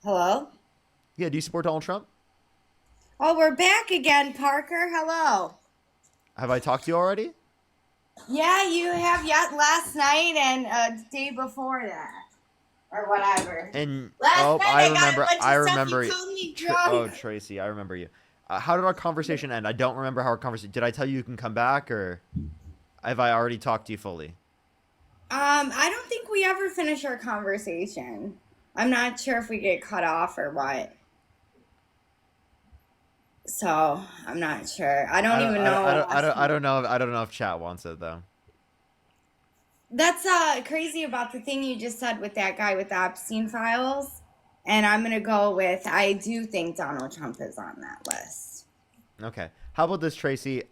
Hello? Yeah, do you support Donald Trump? Oh, we're back again, Parker. Hello. Have I talked to you already? Yeah, you have yet last night and day before that. Or whatever. And Last oh, night I I got a remember. bunch I of stuff. You remember. called me drunk. Oh, Tracy, I remember you. How did our conversation end? I don't remember how our conversation. Did I tell you can come back, or have I already talked to you fully? I don't think we ever finish our conversation. I'm not sure if we get cut off or what. So I'm not sure. I don't even know last I night. don't know. I don't know if chat wants it though. That's crazy about the thing you just said with that guy with the Epstein files. And I'm gonna go with I do think Donald Trump is on that list. Okay. How about this, Tracy?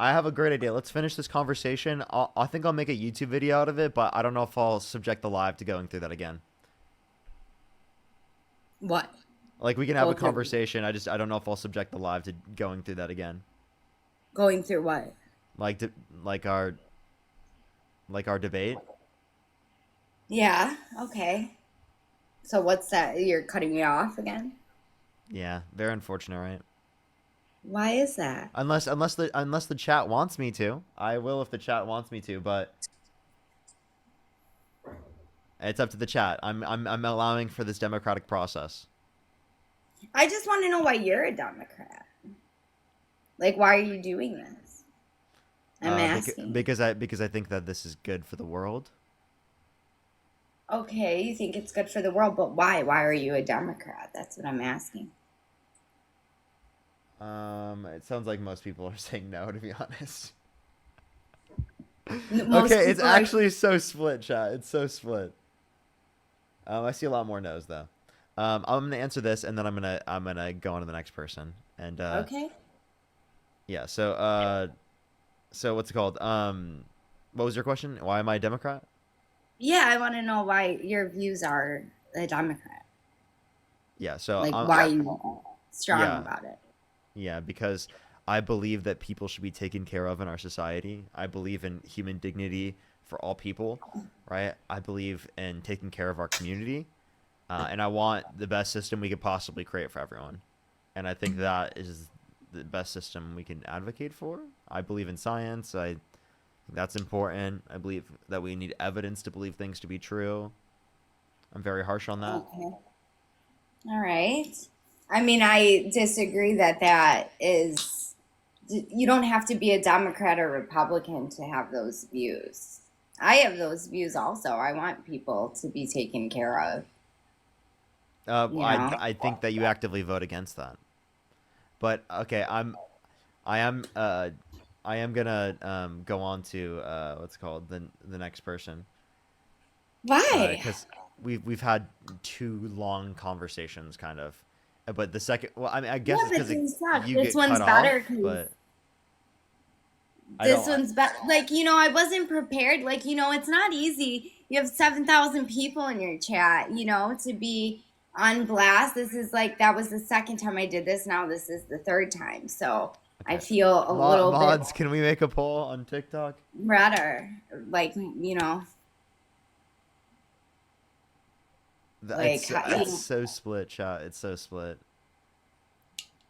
I have a great idea. Let's finish this conversation. I think I'll make a YouTube video out of it, but I don't know if I'll subject the live to going through that again. What? Like we can have Go a through. conversation. I don't know if I'll subject the live to going through that again. Going through what? Like to, like our like our debate. Yeah, okay. So what's that? You're cutting me off again? Yeah, very unfortunate, right? Why is that? Unless the chat wants me to, I will if the chat wants me to, but it's up to the chat. I'm allowing for this democratic process. I just want to know why you're a Democrat. Like, why are you doing this? I'm Because asking. because I think that this is good for the world. Okay, you think it's good for the world, but why? Why are you a Democrat? That's what I'm asking. It sounds like most people are saying no, to be honest. Most Okay, it's people are. actually so split, chat. It's so split. I see a lot more no's though. I'm gonna answer this, and then I'm gonna go on to the next person. And Okay. yeah, so what's it called? What was your question? Why am I a Democrat? Yeah, I want to know why your views are a Democrat. Yeah, so Like, why you strong yeah, about it. yeah, because I believe that people should be taken care of in our society. I believe in human dignity for all people, right? I believe in taking care of our community, and I want the best system we could possibly create for everyone. And I think that is the best system we can advocate for. I believe in science. I think that's important. I believe that we need evidence to believe things to be true. I'm very harsh on that. Okay. All right. I mean, I disagree that that is, you don't have to be a Democrat or Republican to have those views. I have those views also. I want people to be taken care of, you know. I think that you actively vote against that. But okay, I am I am gonna go on to what's it called the next person Why? because we've had two long conversations kind of, but the second well I mean I guess Yeah, it's but because these suck. you This get cut one's off, better because but I this don't one's better. Like, I wasn't prepared. Like, it's not easy. You have 7,000 people in your chat, to be on blast. This is like, that was the second time I did this. Now this is the third time. So I okay. feel a little bit Mods, can we make a poll on TikTok? redder. Like, like, It's so split, chat. It's so split.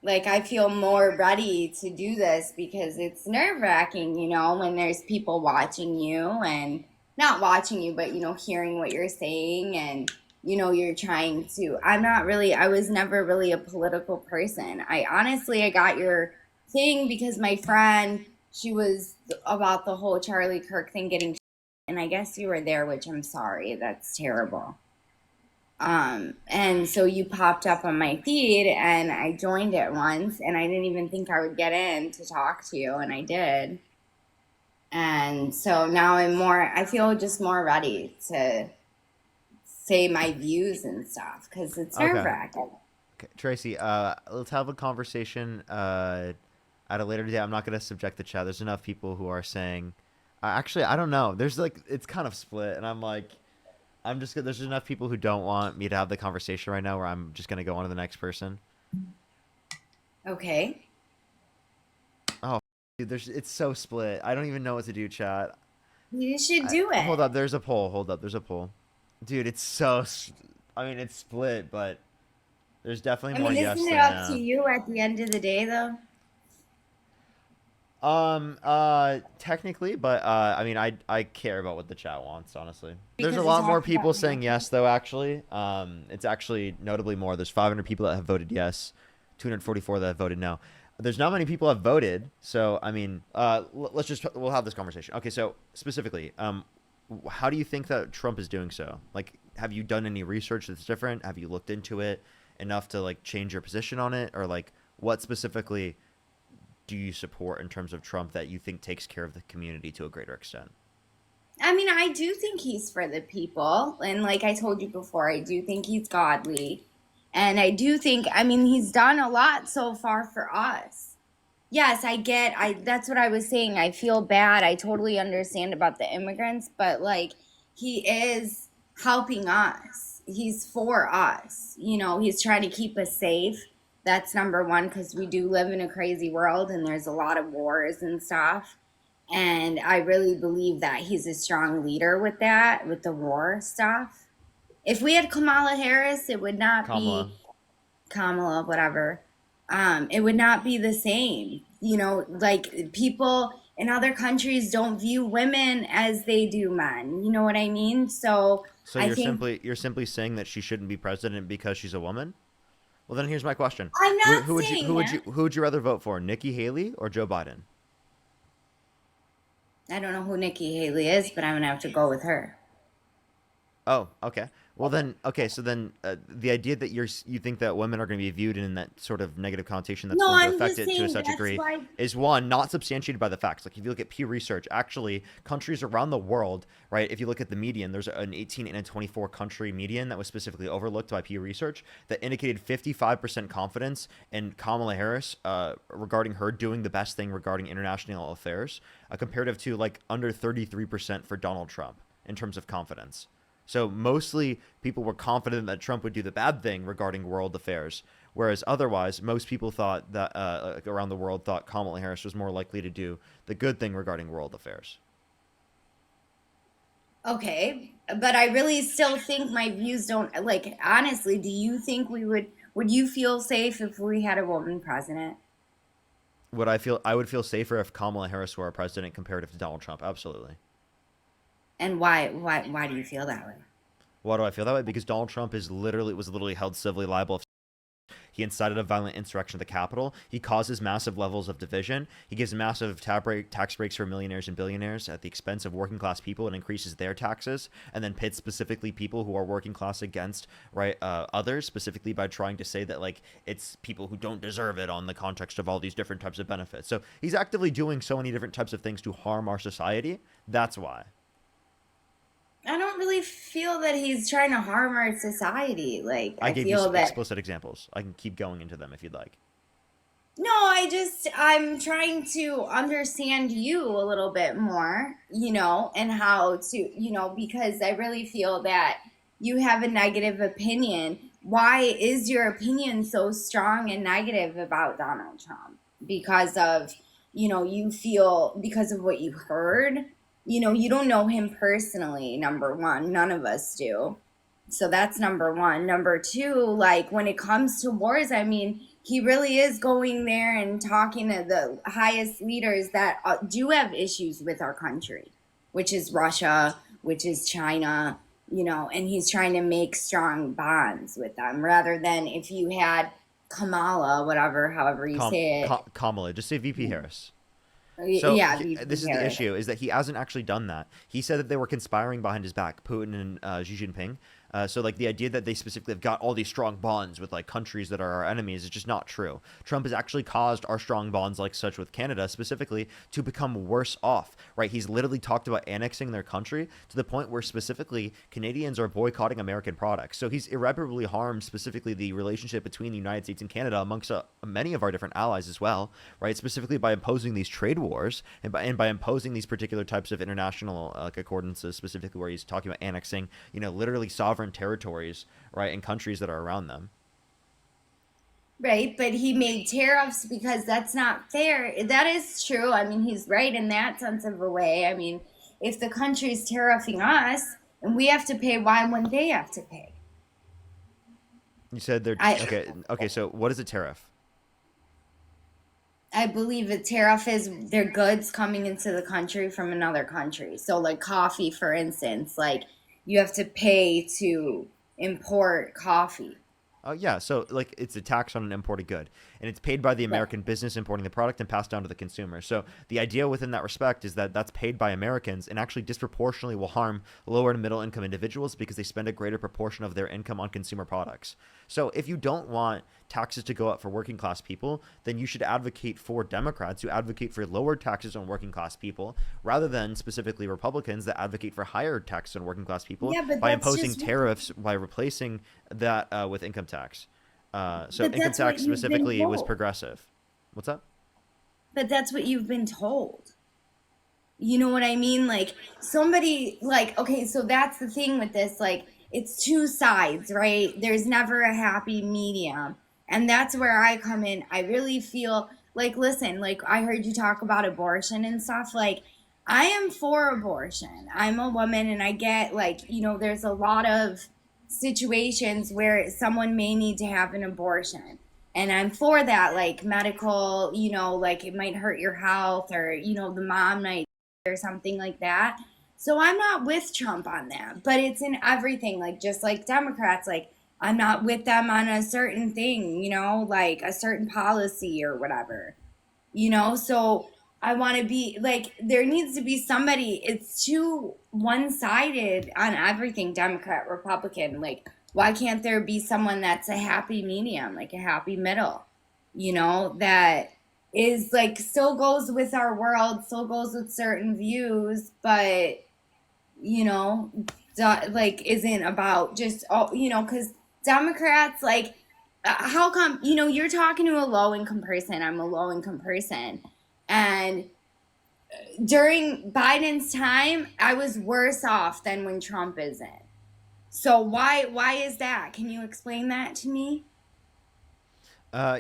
like I feel more ready to do this because it's nerve wracking, when there's people watching you and not watching you, but hearing what you're saying and you're trying to. I was never really a political person. I got your thing because my friend, she was about the whole Charlie Kirk thing getting, and I guess you were there, which I'm sorry. That's terrible. And so you popped up on my feed and I joined it once and I didn't even think I would get in to talk to you and I did. And so now I feel just more ready to say my views and stuff because it's nerve Okay. wracking. Okay, Tracy, let's have a conversation at a later date. I'm not gonna subject the chat. There's enough people who are saying, actually, I don't know. There's like it's kind of split, and I'm like, there's enough people who don't want me to have the conversation right now, where I'm just gonna go on to the next person. Okay. Oh, dude, it's so split. I don't even know what to do, chat. You should do Hold it. up, there's a poll. Hold up, there's a poll. Dude, it's so. I mean, it's split, but there's definitely I more mean, yes isn't it than up to no. you at the end of the day, though? Technically, but I mean, I care about what the chat wants, honestly. There's a Because we lot more talked people about saying Hampton. yes, though. Actually, it's actually notably more. There's 500 people that have voted yes, 244 that have voted no. There's not many people have voted, so I mean, let's just we'll have this conversation. Okay, so specifically, how do you think that Trump is doing so? Like, have you done any research that's different? Have you looked into it enough to like change your position on it, or like what specifically do you support in terms of Trump that you think takes care of the community to a greater extent? I mean, I do think he's for the people. And like I told you before, I do think he's godly. And I do think, I mean, he's done a lot so far for us. Yes, that's what I was saying. I feel bad. I totally understand about the immigrants, but like he is helping us. He's for us. He's trying to keep us safe. That's number one because we do live in a crazy world and there's a lot of wars and stuff. And I really believe that he's a strong leader with that, with the war stuff. If we had Kamala Harris, it would not Kamala. be Kamala, whatever. It would not be the same. Like people in other countries don't view women as they do men. You know what I mean? So So I think you're simply saying that she shouldn't be president because she's a woman? Well, then here's my question: I'm who, not who would you saying that. who would you rather vote for, Nikki Haley or Joe Biden? I don't know who Nikki Haley is, but I'm gonna have to go with her. Oh, okay. Well then, okay. So then, the idea that you think that women are going to be viewed in that sort of negative connotation that's No, going to I'm affect just it to a saying such that's degree why. is one not substantiated by the facts. Like if you look at Pew Research, actually, countries around the world, right? If you look at the median, there's an 18 and a 24 country median that was specifically overlooked by Pew Research that indicated 55% confidence in Kamala Harris regarding her doing the best thing regarding international affairs, comparative to like under 33% for Donald Trump in terms of confidence. So mostly people were confident that Trump would do the bad thing regarding world affairs, whereas otherwise most people thought that around the world thought Kamala Harris was more likely to do the good thing regarding world affairs. Okay, but I really still think my views don't like honestly, do you think would you feel safe if we had a woman president? I would feel safer if Kamala Harris were our president comparative to Donald Trump. Absolutely. And why do you feel that way? Why do I feel that way? Because Donald Trump was literally held civilly liable. He incited a violent insurrection at the Capitol. He causes massive levels of division. He gives massive tax breaks for millionaires and billionaires at the expense of working class people and increases their taxes, and then pits specifically people who are working class against others, specifically by trying to say that like it's people who don't deserve it on the context of all these different types of benefits. So he's actively doing so many different types of things to harm our society. That's why. I don't really feel that he's trying to harm our society. Like I I gave you feel that explicit examples. I can keep going into them if you'd like. no, I'm trying to understand you a little bit more, and how to, because I really feel that you have a negative opinion. Why is your opinion so strong and negative about Donald Trump? Because of, you feel because of what you heard. You don't know him personally, number one. None of us do. So that's number one. Number two, like when it comes to wars, I mean, he really is going there and talking to the highest leaders that do have issues with our country, which is Russia, which is China, and he's trying to make strong bonds with them rather than if you had Kamala, whatever, however you say it. Kamala, just say VP Harris. So Yeah, VP this is the Harris. issue: is that he hasn't actually done that. He said that they were conspiring behind his back, Putin and Xi Jinping. So like the idea that they specifically have got all these strong bonds with like countries that are our enemies is just not true. Trump has actually caused our strong bonds, like such with Canada specifically, to become worse off. Right? He's literally talked about annexing their country to the point where specifically Canadians are boycotting American products. So he's irreparably harmed specifically the relationship between the United States and Canada amongst many of our different allies as well. Right? Specifically by imposing these trade wars and by imposing these particular types of international accordances, specifically where he's talking about annexing, literally sovereign territories, right, and countries that are around them. Right, but he made tariffs because that's not fair. That is true. I mean, he's right in that sense of a way. I mean, if the country's tariffing us and we have to pay, why wouldn't they have to pay? You said they're I okay. Okay, so what is a tariff? I believe a tariff is their goods coming into the country from another country. So like coffee, for instance, like you have to pay to import coffee. Oh yeah, so like it's a tax on an imported good, and it's paid by the Right. American business importing the product and passed down to the consumer. So the idea within that respect is that that's paid by Americans and actually disproportionately will harm lower and middle income individuals because they spend a greater proportion of their income on consumer products. So if you don't want taxes to go up for working class people, then you should advocate for Democrats who advocate for lower taxes on working class people rather than specifically Republicans that advocate for higher taxes on working class people Yeah, but by that's imposing just tariffs by replacing that with income tax. So but income that's what tax you've been specifically was told. progressive. What's up? But that's what you've been told. You know what I mean? Like somebody like okay, so that's the thing with this like it's two sides, right? There's never a happy medium. And that's where I come in. I really feel like listen, like I heard you talk about abortion and stuff like I am for abortion. I'm a woman and I get like, there's a lot of situations where someone may need to have an abortion and I'm for that, like medical, like it might hurt your health or, the mom might or something like that. So I'm not with Trump on that, but it's in everything. Like just like Democrats, like I'm not with them on a certain thing, like a certain policy or whatever, So I want to be like there needs to be somebody. It's too one sided on everything, Democrat, Republican. Like why can't there be someone that's a happy medium, like a happy middle, that is like still goes with our world, still goes with certain views, but you know, like isn't about just because Democrats like how come you're talking to a low income person, I'm a low income person, and during Biden's time I was worse off than when Trump is in. So why is that? Can you explain that to me?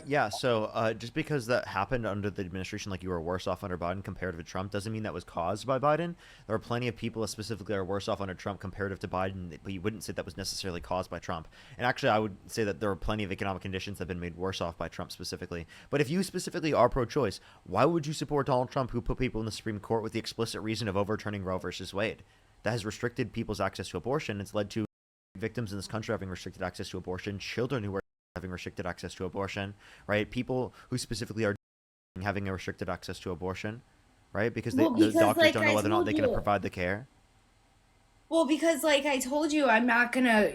Yeah, so just because that happened under the administration, like you were worse off under Biden comparative to Trump, doesn't mean that was caused by Biden. There are plenty of people that specifically are worse off under Trump comparative to Biden, but you wouldn't say that was necessarily caused by Trump. And actually, I would say that there are plenty of economic conditions that have been made worse off by Trump specifically. But if you specifically are pro choice, why would you support Donald Trump, who put people in the Supreme Court with the explicit reason of overturning Roe versus Wade? That has restricted people's access to abortion. It's led to victims in this country having restricted access to abortion, children who are having restricted access to abortion, right? People who specifically are having a restricted access to abortion, right? Because Well, the because doctors like don't know I whether or not told they can you, provide the care. Well, because like I told you, I'm not gonna,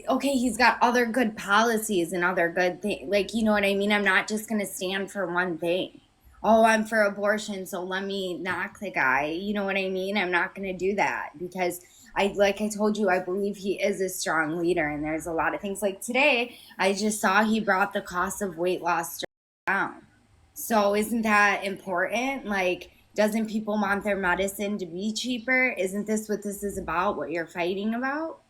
okay, he's got other good policies and other good things. Like, you know what I mean? I'm not just gonna stand for one thing. Oh, I'm for abortion, so let me knock the guy. You know what I mean? I'm not gonna do that because like I told you, I believe he is a strong leader, and there's a lot of things. Like today, I just saw he brought the cost of weight loss down. So isn't that important? Like, doesn't people want their medicine to be cheaper? Isn't this what this is about? What you're fighting about?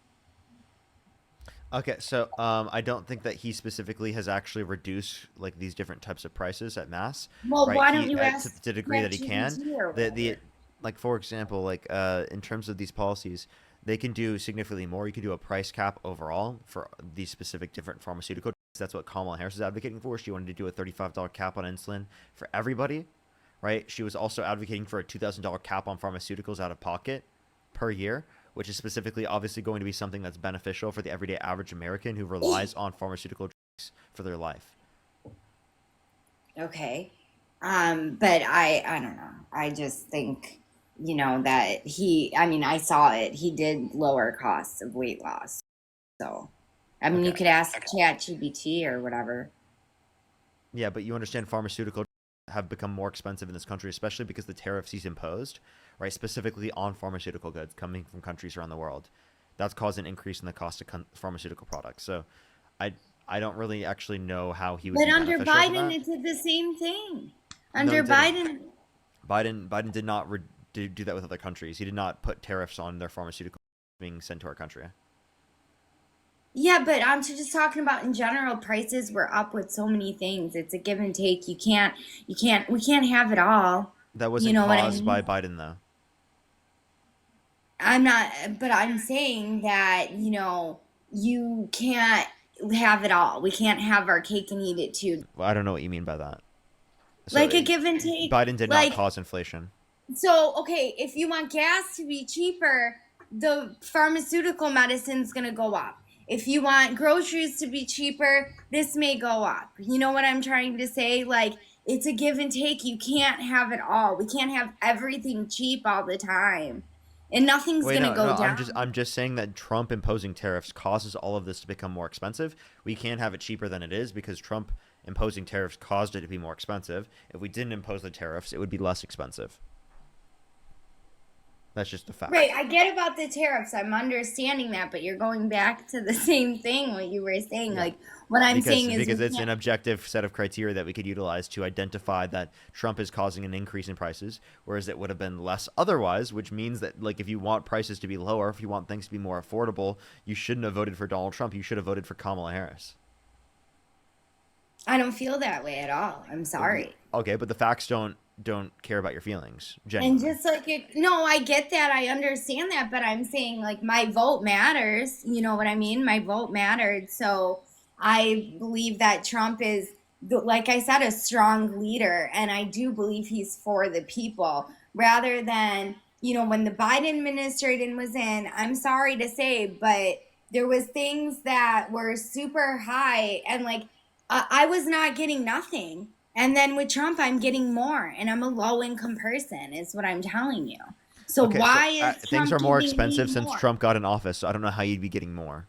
Okay, so I don't think that he specifically has actually reduced like these different types of prices at mass, Well, right? why don't He you to ask the degree that he can, ChatGPT or the whatever? like for example, like in terms of these policies, they can do significantly more. You can do a price cap overall for these specific different pharmaceutical drugs. That's what Kamala Harris is advocating for. She wanted to do a $35 cap on insulin for everybody, right? She was also advocating for a $2,000 cap on pharmaceuticals out of pocket per year, which is specifically obviously going to be something that's beneficial for the everyday average American who relies on pharmaceutical drugs for their life. Okay. But I don't know. I just think, that I mean, I saw it. He did lower costs of weight loss. So, I mean, you Okay. could ask ChatGPT or whatever. Yeah, but you understand pharmaceutical have become more expensive in this country, especially because the tariffs he's imposed, right, specifically on pharmaceutical goods coming from countries around the world. That's caused an increase in the cost of pharmaceutical products. So I I don't really actually know how he would But be under beneficial to Biden, that. it did the same thing. No, he Under didn't. Biden, Biden did not do that with other countries. He did not put tariffs on their pharmaceutical being sent to our country. yeah, but I'm just talking about in general, prices were up with so many things. It's a give and take. We can't have it all. That You wasn't know what I caused by mean? Biden though. I'm not, but I'm saying that, you can't. have it all. We can't have our cake and eat it too. Well, I don't know what you mean by that. So Like a give and take. Biden did not Like, cause inflation. so, okay, if you want gas to be cheaper, the pharmaceutical medicine's going to go up. If you want groceries to be cheaper, this may go up. You know what I'm trying to say? Like, it's a give and take. You can't have it all. We can't have everything cheap all the time. And nothing's Wait, going to no, go no. down. I'm just saying that Trump imposing tariffs causes all of this to become more expensive. We can't have it cheaper than it is because Trump imposing tariffs caused it to be more expensive. If we didn't impose the tariffs, it would be less expensive. That's just a Right, fact. I get about the tariffs. I'm understanding that, but you're going back to the same thing what you were saying. Yeah. Like what I'm because saying is we because it's an can't. objective set of criteria that we could utilize to identify that Trump is causing an increase in prices, whereas it would have been less otherwise, which means that like if you want prices to be lower, if you want things to be more affordable, you shouldn't have voted for Donald Trump. You should have voted for Kamala Harris. I don't feel that way at all. I'm sorry. Okay, but the facts don't care about your feelings, And genuinely. just like it, no, I get that. I understand that, but I'm saying like my vote matters. You know what I mean? My vote mattered. So I believe that Trump is, like I said, a strong leader. And I do believe he's for the people rather than, when the Biden administration was in, I'm sorry to say, but there was things that were super high and like I was not getting nothing. And then with Trump, I'm getting more, and I'm a low income person, is what I'm telling you. So Okay, so why is things Trump are more giving me expensive since more? Trump got in office, so I don't know how you'd be getting more.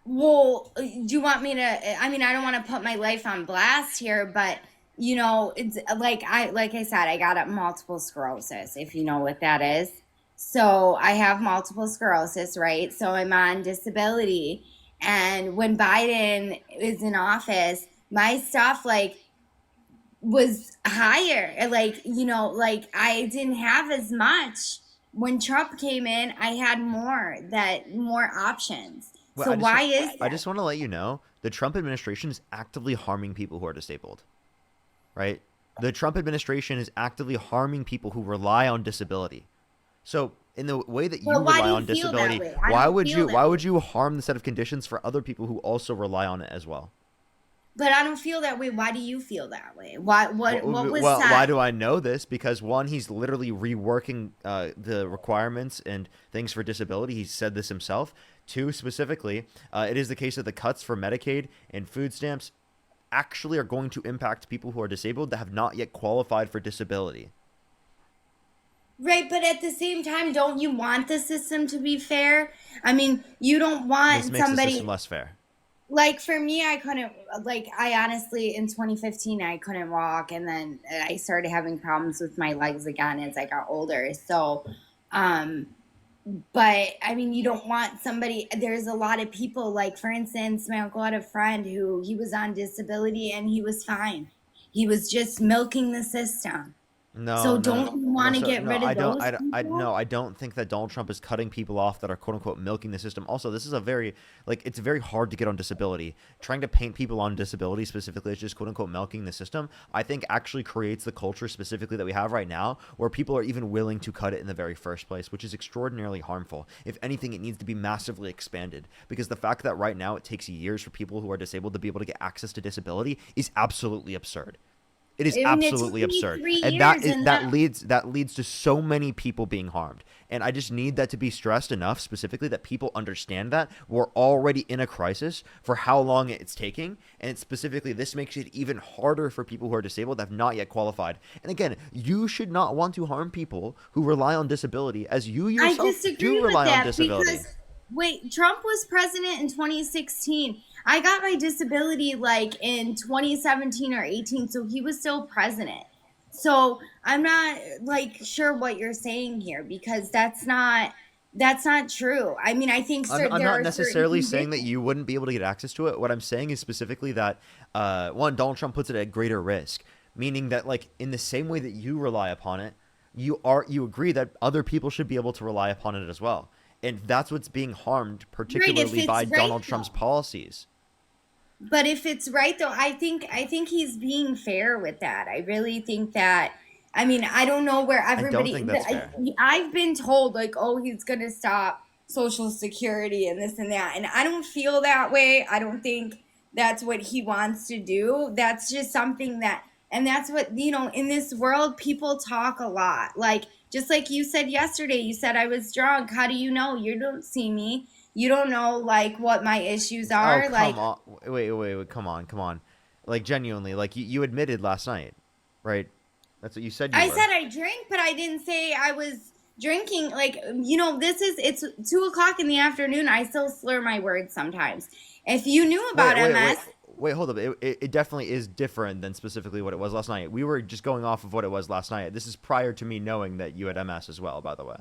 Well, do you want me to? I mean, I don't want to put my life on blast here, but it's like I said, I got multiple sclerosis, if you know what that is. So I have multiple sclerosis, right? So I'm on disability, and when Biden is in office, my stuff was higher. Like I didn't have as much. When Trump came in, I had more options. Well, So why is I that? just want to let you know the Trump administration is actively harming people who are disabled, right? The Trump administration is actively harming people who rely on disability. So, in the way that you Well, why do rely you on feel that disability, way? I don't feel why that way. would you harm the set of conditions for other people who also rely on it as well? But I don't feel that way. Why do you feel that way? Why what was Well, why said? do I know this? Because one, he's literally reworking the requirements and things for disability. He said this himself. Two, specifically, it is the case that the cuts for Medicaid and food stamps actually are going to impact people who are disabled that have not yet qualified for disability. Right, but at the same time, don't you want the system to be fair? I mean, you don't This want makes the system somebody less fair. like for me, I couldn't I honestly in 2015 I couldn't walk, and then I started having problems with my legs again as I got older. So, um, but I mean, you don't want somebody. There's a lot of people, like for instance, my uncle had a friend who he was on disability and he was fine. He was just milking the system. No, So no, don't you no. want to So get no, rid of those no, people? I don't think that Donald Trump is cutting people off that are quote unquote milking the system. Also, this is a very it's very hard to get on disability. Trying to paint people on disability specifically as just quote unquote milking the system, I think actually creates the culture specifically that we have right now, where people are even willing to cut it in the very first place, which is extraordinarily harmful. If anything, it needs to be massively expanded because the fact that right now it takes years for people who are disabled to be able to get access to disability is absolutely absurd. It is I mean, it took absolutely me absurd, three and years, and that that leads to so many people being harmed. And I just need that to be stressed enough, specifically that people understand that we're already in a crisis for how long it's taking, and specifically this makes it even harder for people who are disabled that have not yet qualified. And again, you should not want to harm people who rely on disability, as you I yourself disagree do with rely on that disability. because wait, Trump was president in 2016. I got my disability like in 2017 or 18, so he was still president. So I'm not like sure what you're saying here because that's not true. I mean, I think I'm there not are certain necessarily saying that conditions. you wouldn't be able to get access to it. What I'm saying is specifically that one, Donald Trump puts it at greater risk, meaning that like in the same way that you rely upon it, you agree that other people should be able to rely upon it as well, and that's what's being harmed, Right, if particularly it's by right Donald Trump's though. policies. But if it's right though, I think he's being fair with that. I really think that. I mean, I don't know where I don't everybody. think that's fair. I've been told like, oh, he's gonna stop. Social Security and this and that. And I don't feel that way. I don't think that's what he wants to do. That's just something that, and that's what, in this world, people talk a lot. Like, just like you said yesterday, you said I was drunk. How do you know? You don't see me. You don't know, like, what my issues Oh, are. Like, come on. Wait. Come on, come on. Like, genuinely, like, you admitted last night, right? That's what you said you I were. said I drink, but I didn't say I was drinking. Like, it's 2 o'clock in the afternoon. I still slur my words sometimes. If you knew Wait, about wait, wait. MS, Wait, hold up. It definitely is different than specifically what it was last night. We were just going off of what it was last night. This is prior to me knowing that you had MS as well, by the way.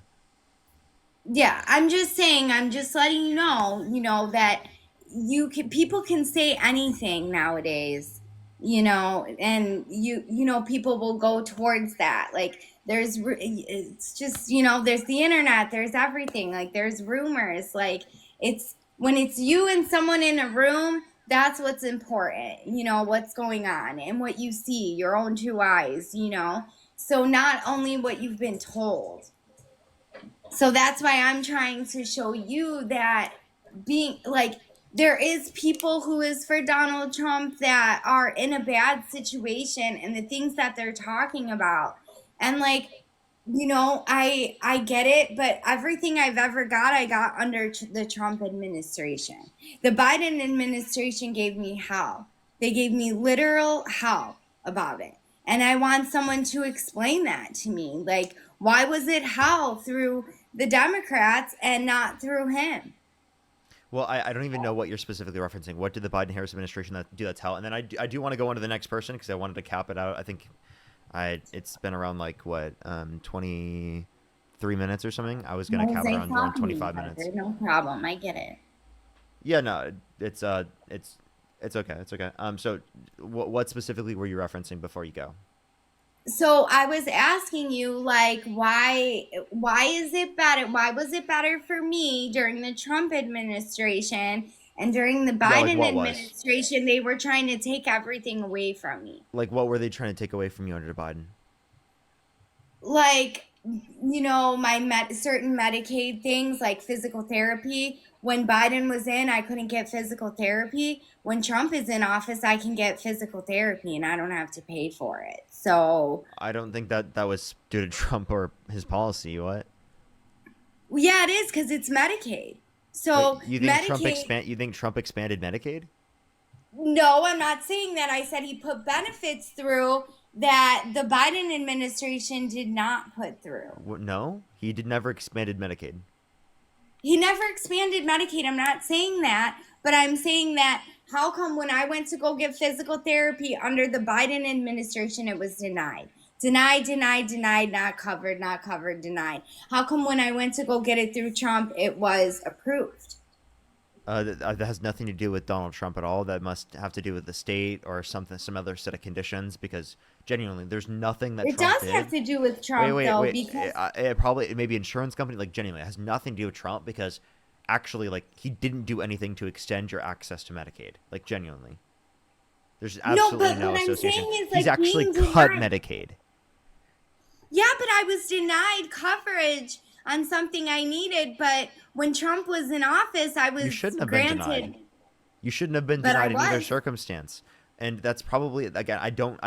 yeah, I'm just saying, I'm just letting you know that people can say anything nowadays, and people will go towards that. Like, it's just, there's the internet, there's everything, like there's rumors, like it's when it's you and someone in a room, that's what's important, what's going on and what you see, your own 2 eyes, so not only what you've been told. So that's why I'm trying to show you that being like there is people who is for Donald Trump that are in a bad situation and the things that they're talking about. And like, I get it, but everything I've ever got, I got under the Trump administration. The Biden administration gave me hell. They gave me literal hell about it. And I want someone to explain that to me. Like, why was it hell through the Democrats and not through him? Well, I don't even know what you're specifically referencing. What did the Biden Harris administration do that tell? And then I do want to go on to the next person because I wanted to cap it out. I think it's been around like what 23 minutes or something. I was gonna What was cap it I around talking 25 about? minutes. No problem. I get it. Yeah, no, it's okay. It's okay. So what specifically were you referencing before you go? So I was asking you, like, why is it better? Why was it better for me during the Trump administration, and during the Yeah, like Biden what was? administration they were trying to take everything away from me? Like what were they trying to take away from you under Biden? Like, my certain Medicaid things like physical therapy. When Biden was in, I couldn't get physical therapy. When Trump is in office, I can get physical therapy and I don't have to pay for it. So I don't think that was due to Trump or his policy. What? yeah, it is because it's Medicaid. Wait, So Medicaid. You think Trump expanded Medicaid? No, I'm not saying that. I said he put benefits through that the Biden administration did not put through. No, he did never expanded Medicaid. He never expanded Medicaid. I'm not saying that, but I'm saying that how come when I went to go get physical therapy under the Biden administration, it was denied? Denied, denied, denied, not covered, not covered, denied. How come when I went to go get it through Trump, it was approved? That has nothing to do with Donald Trump at all. That must have to do with the state or something, some other set of conditions. Because genuinely, there's nothing that It Trump does have did. to do with Trump, though, because It maybe insurance company. Like genuinely, it has nothing to do with Trump because actually, like he didn't do anything to extend your access to Medicaid. Like genuinely, there's no, absolutely but no what I'm association. saying is He's like actually being cut denied. Medicaid. Yeah, but I was denied coverage on something I needed. But when Trump was in office, I You was shouldn't have been denied. granted. You shouldn't have been But I denied in either was. circumstance. And that's probably again, I don't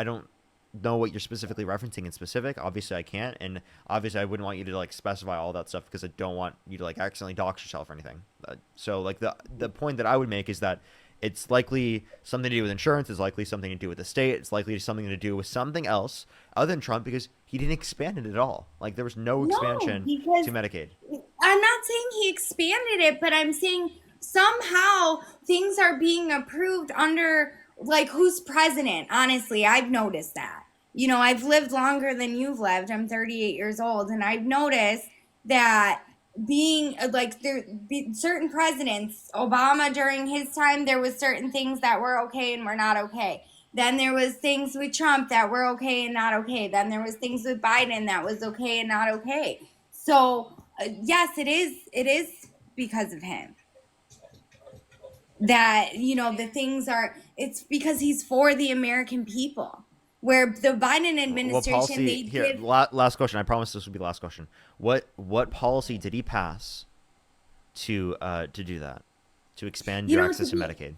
know what you're specifically referencing in specific. Obviously, I can't, and obviously, I wouldn't want you to like specify all that stuff because I don't want you to like accidentally dox yourself or anything. So, like the point that I would make is that it's likely something to do with insurance. It's likely something to do with the state. It's likely something to do with something else other than Trump because he didn't expand it at all. Like there was no No, expansion because to Medicaid. I'm not saying he expanded it, but I'm saying somehow things are being approved under like who's president. Honestly, I've noticed that. I've lived longer than you've lived. I'm 38 years old, and I've noticed that being like there be certain presidents, Obama during his time, there was certain things that were okay and were not okay. Then there was things with Trump that were okay and not okay. Then there was things with Biden that was okay and not okay. So yes, it is because of him that the things are. It's because he's for the American people. Where the Biden What administration, policy they here? give. Last question. I promise this will be the last question. What policy did he pass to do that, to expand You your know, access to Medicaid.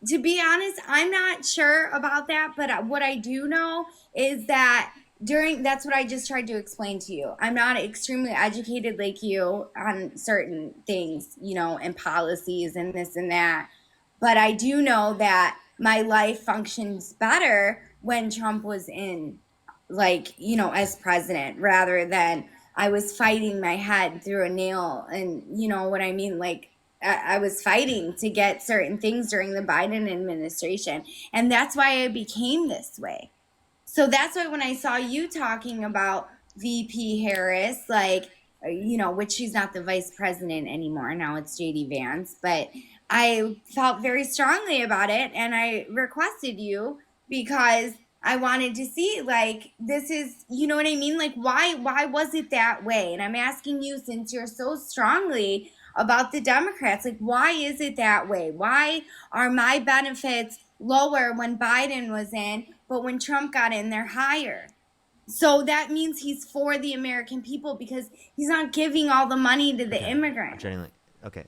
to be honest, I'm not sure about that, but what I do know is that that's what I just tried to explain to you. I'm not extremely educated like you on certain things, and policies and this and that. But I do know that my life functions better when Trump was in, like, as president, rather than I was fighting my head through a nail. And you know what I mean? Like, I was fighting to get certain things during the Biden administration. And that's why I became this way. So that's why when I saw you talking about VP Harris, like, which she's not the vice president anymore. Now it's JD Vance. But I felt very strongly about it and I requested you because I wanted to see, like, this is, you know what I mean? Like, why was it that way? And I'm asking you, since you're so strongly about the Democrats, like, why is it that way? Why are my benefits lower when Biden was in, but when Trump got in, they're higher? So that means he's for the American people because he's not giving all the money to the Okay, immigrants. genuinely. Okay,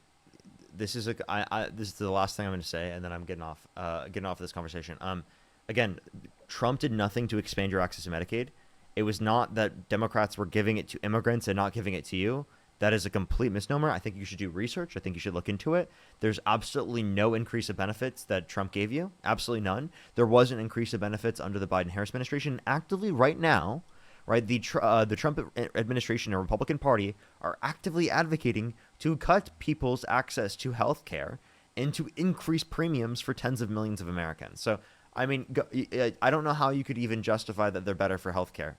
this is the last thing I'm going to say, and then I'm getting off this conversation. Again, Trump did nothing to expand your access to Medicaid. It was not that Democrats were giving it to immigrants and not giving it to you. That is a complete misnomer. I think you should do research. I think you should look into it. There's absolutely no increase of benefits that Trump gave you. Absolutely none. There was an increase of benefits under the Biden-Harris administration. Actively right now, right, the Trump administration and Republican Party are actively advocating to cut people's access to health care and to increase premiums for tens of millions of Americans. So, I mean, I don't know how you could even justify that they're better for healthcare.